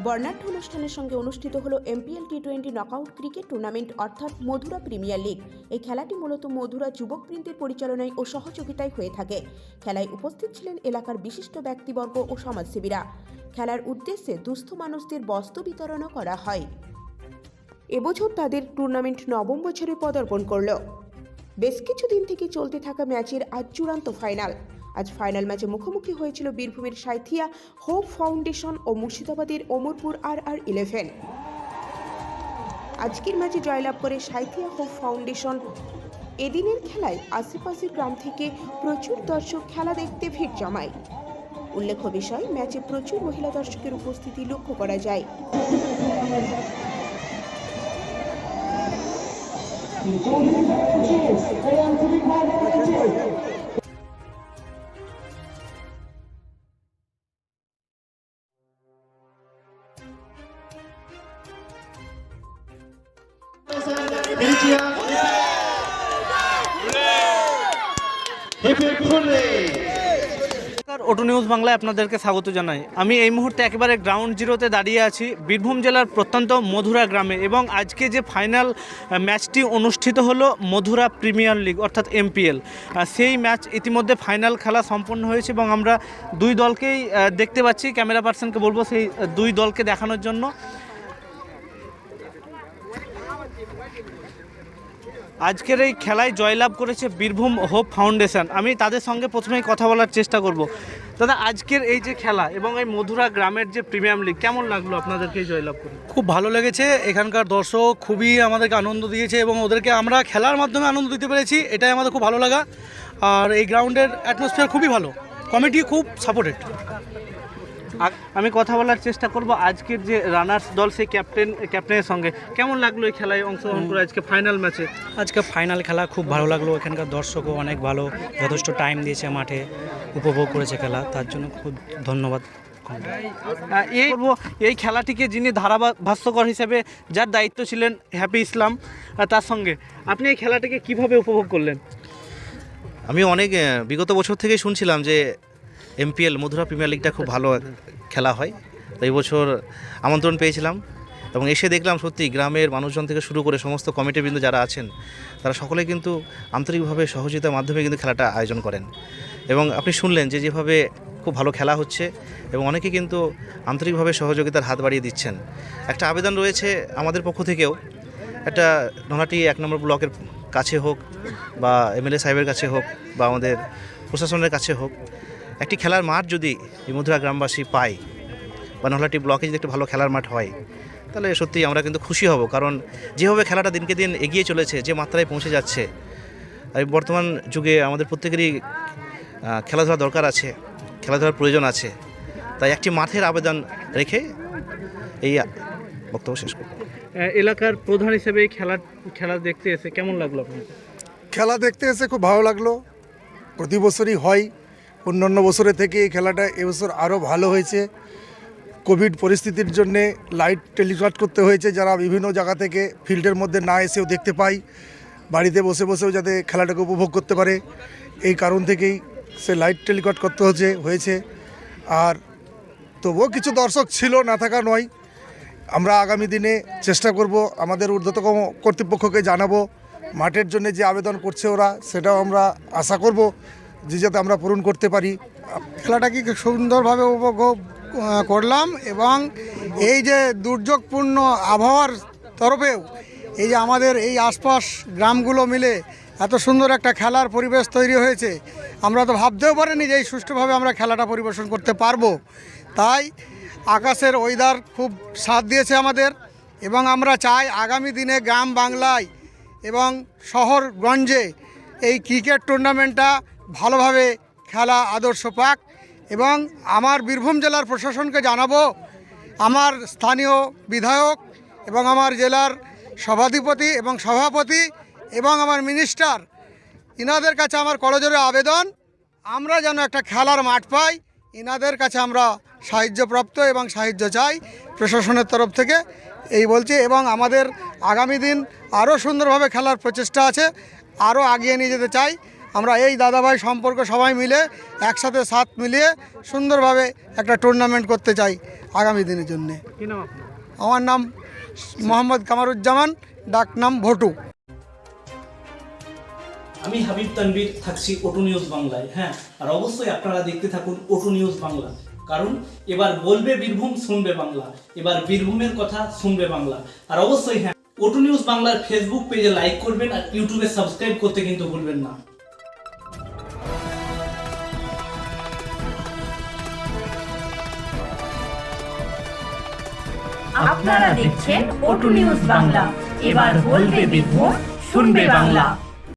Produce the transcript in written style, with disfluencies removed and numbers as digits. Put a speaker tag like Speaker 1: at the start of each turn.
Speaker 1: বর্ণাঢ্য অনুষ্ঠানের সঙ্গে অনুষ্ঠিত হলো MPL T20 knockout cricket tournament অর্থাৎ মধুরা প্রিমিয়ার লিগ। এই খেলাটি মূলত মধুরা যুবকবৃন্দের পরিচালনায় ও সহযোগিতায় হয়ে থাকে। খেলায় উপস্থিত ছিলেন এলাকার বিশিষ্ট ব্যক্তিবর্গ ও সমাজসেবীরা। খেলার উদ্দেশ্যে দুস্থ মানুষদের বস্ত্র বিতরণও করা হয়। এবছর তাদের টুর্নামেন্ট নবম বছরে পদার্পণ করল। বেশ কিছুদিন থেকে চলতে থাকা ম্যাচের আজ চূড়ান্ত ফাইনাল। আজ ফাইনাল ম্যাচে মুখোমুখি হয়েছিল বীরভূমের সাঁইথিয়া হোপ ফাউন্ডেশন ও মুর্শিদাবাদের অমরপুর RR11। আজকের ম্যাচে জয়লাভ করে সাঁইথিয়া হোপ ফাউন্ডেশন। এদিনের খেলায় আশেপাশের গ্রাম থেকে প্রচুর দর্শক খেলা দেখতে ভিড় জমায়। উল্লেখ্য বিষয়, ম্যাচে প্রচুর মহিলা দর্শকের উপস্থিতি লক্ষ্য করা যায়।
Speaker 2: ওটো নিউজ বাংলায় আপনাদেরকে স্বাগত জানাই। আমি এই মুহূর্তে একেবারে গ্রাউন্ড জিরোতে দাঁড়িয়ে আছি বীরভূম জেলার প্রত্যন্ত মধুরা গ্রামে, এবং আজকে যে ফাইনাল ম্যাচটি অনুষ্ঠিত হলো মধুরা প্রিমিয়ার লিগ অর্থাৎ এমপিএল, সেই ম্যাচ ইতিমধ্যে ফাইনাল খেলা সম্পন্ন হয়েছে এবং আমরা দুই দলকেই দেখতে পাচ্ছি। ক্যামেরা পার্সনকে বলবো সেই দুই দলকে দেখানোর জন্য। আজকের এই খেলায় জয়লাভ করেছে বীরভূম হোপ ফাউন্ডেশন। আমি তাদের সঙ্গে প্রথমেই কথা বলার চেষ্টা করব। দাদা, আজকের এই যে খেলা এবং এই মধুরা গ্রামের যে প্রিমিয়াম লিগ, কেমন লাগলো আপনাদেরকে জয়লাভ করে?
Speaker 3: খুব ভালো লেগেছে। এখানকার দর্শক খুবই আমাদেরকে আনন্দ দিয়েছে এবং ওদেরকে আমরা খেলার মাধ্যমে আনন্দ দিতে পেরেছি, এটাই আমাদের খুব ভালো লাগা। আর এই গ্রাউন্ডের অ্যাটমসফিয়ার খুবই ভালো, কমিটি খুব সাপোর্টেড।
Speaker 2: আমি কথা বলার চেষ্টা করব আজকের যে রানার্স দল সেই ক্যাপ্টেনের সঙ্গে। কেমন লাগলো এই খেলায় অংশগ্রহণ করে আজকে ফাইনাল ম্যাচে?
Speaker 4: আজকে ফাইনাল খেলা খুব ভালো লাগলো। এখানকার দর্শকও অনেক ভালো, যথেষ্ট টাইম দিয়েছে, মাঠে উপভোগ করেছে খেলা, তার জন্য খুব ধন্যবাদ।
Speaker 2: এই খেলাটিকে যিনি ধারাভাষ্যকর হিসেবে যার দায়িত্ব ছিলেন হ্যাপি ইসলাম, তার সঙ্গে আপনি এই খেলাটিকে কিভাবে উপভোগ করলেন?
Speaker 5: আমি অনেক বিগত বছর থেকে শুনছিলাম যে এমপিএল মধুরা প্রিমিয়ার লিগটা খুব ভালো খেলা হয়, তো এই বছর আমন্ত্রণ পেয়েছিলাম এবং এসে দেখলাম সত্যি গ্রামের মানুষজন থেকে শুরু করে সমস্ত কমিটিবৃন্দ যারা আছেন তারা সকলে কিন্তু আন্তরিকভাবে সহযোগিতার মাধ্যমে কিন্তু খেলাটা আয়োজন করেন। এবং আপনি শুনলেন যে যেভাবে খুব ভালো খেলা হচ্ছে এবং অনেকে কিন্তু আন্তরিকভাবে সহযোগিতার হাত বাড়িয়ে দিচ্ছেন। একটা আবেদন রয়েছে আমাদের পক্ষ থেকেও, একটা নলহাটি 1 নম্বর ব্লকের কাছে হোক বা এমএলএ সাহেবের কাছে হোক বা আমাদের প্রশাসনের কাছে হোক, একটি খেলার মাঠ যদি এই মধুরা গ্রামবাসী পায় বা নলহাটি ব্লকে যদি একটা ভালো খেলার মাঠ হয়, তাহলে সত্যিই আমরা কিন্তু খুশি হব। কারণ যেভাবে খেলাটা দিনকে দিন এগিয়ে চলেছে, যে মাত্রায় পৌঁছে যাচ্ছে, এই বর্তমান যুগে আমাদের প্রত্যেকেরই খেলাধুলা দরকার আছে, খেলাধুলার প্রয়োজন আছে। তাই একটি মাঠের আবেদন রেখে এই বক্তব্য শেষ করব।
Speaker 2: এলাকার প্রধান হিসেবে এই খেলা দেখতে এসে কেমন লাগলো আপনার?
Speaker 6: খেলা দেখতে এসে খুব ভালো লাগলো। প্রতি বছরই হয়, অন্যান্য বছরের থেকে এই খেলাটা এবছর আরও ভালো হয়েছে। কোভিড পরিস্থিতির জন্যে লাইভ টেলিকাস্ট করতে হয়েছে, যারা বিভিন্ন জায়গা থেকে ফিল্ডের মধ্যে না এসেও দেখতে পায়, বাড়িতে বসে বসেও যাতে খেলাটাকে উপভোগ করতে পারে, এই কারণ থেকেই সে লাইভ টেলিকাস্ট করতে হয়েছে। আর তবুও কিছু দর্শক ছিল, না থাকা নয়। আমরা আগামী দিনে চেষ্টা করব, আমাদের ঊর্ধ্বতন কর্তৃপক্ষকে জানাবো, মাঠের জন্য যে আবেদন করছে ওরা, সেটাও আমরা আশা করব যে যাতে আমরা পূরণ করতে পারি।
Speaker 7: খেলাটাকে সুন্দরভাবে উপভোগ করলাম এবং এই যে দুর্যোগপূর্ণ আবহাওয়ার তরফেও এই যে আমাদের এই আশপাশ গ্রামগুলো মিলে এত সুন্দর একটা খেলার পরিবেশ তৈরি হয়েছে, আমরা তো ভাবতেও পারিনি যে এই সুষ্ঠুভাবে আমরা খেলাটা পরিবেশন করতে পারবো। তাই আকাশের ওয়েদার খুব সাথ দিয়েছে আমাদের, এবং আমরা চাই আগামী দিনে গ্রাম বাংলায় এবং শহরগঞ্জে এই ক্রিকেট টুর্নামেন্টটা ভালোভাবে খেলা আদর্শ পাক। এবং আমার বীরভূম জেলার প্রশাসনকে জানাবো, আমার স্থানীয় বিধায়ক এবং আমার জেলার সভাধিপতি এবং সভাপতি এবং আমার মিনিস্টার, ইনাদের কাছে আমার করজোড়ে আবেদন, আমরা যেন একটা খেলার মাঠ পাই। ইনাদের কাছে আমরা সাহায্যপ্রাপ্ত এবং সাহায্য চাই প্রশাসনের তরফ থেকে, এই বলছি। এবং আমাদের আগামী দিন আরও সুন্দরভাবে খেলার প্রচেষ্টা আছে, আরও এগিয়ে নিয়ে যেতে চাই। আমরা এই দাদাভাই সম্পর্ক সবাই মিলে একসাথে সাথ মিলিয়ে সুন্দরভাবে একটা টুর্নামেন্ট করতে চাই। আগামী দিনের জন্যে।
Speaker 2: কি নাম আপনার?
Speaker 7: আমার নাম মোহাম্মদ কামারুজ্জামান, ডাক নাম ভটু।
Speaker 2: আমি হাবিব তানভীর, থাকছি ওটু নিউজ বাংলায়। হ্যাঁ, আর অবশ্যই আপনারা দেখতে থাকুন ওটু নিউজ বাংলা, কারণ এবার বলবে বীরভূম, শুনবে বাংলা। এবার বীরভূমের কথা শুনবে বাংলা। আর অবশ্যই হ্যাঁ, ওটু নিউজ বাংলার ফেসবুক পেজে লাইক করবেন আর ইউটিউবে সাবস্ক্রাইব করতে কিন্তু ভুলবেন না।
Speaker 8: আপনারা দেখছেন ওটু নিউজ বাংলা। এবার বলবে বীরভূম, শুনবে বাংলা।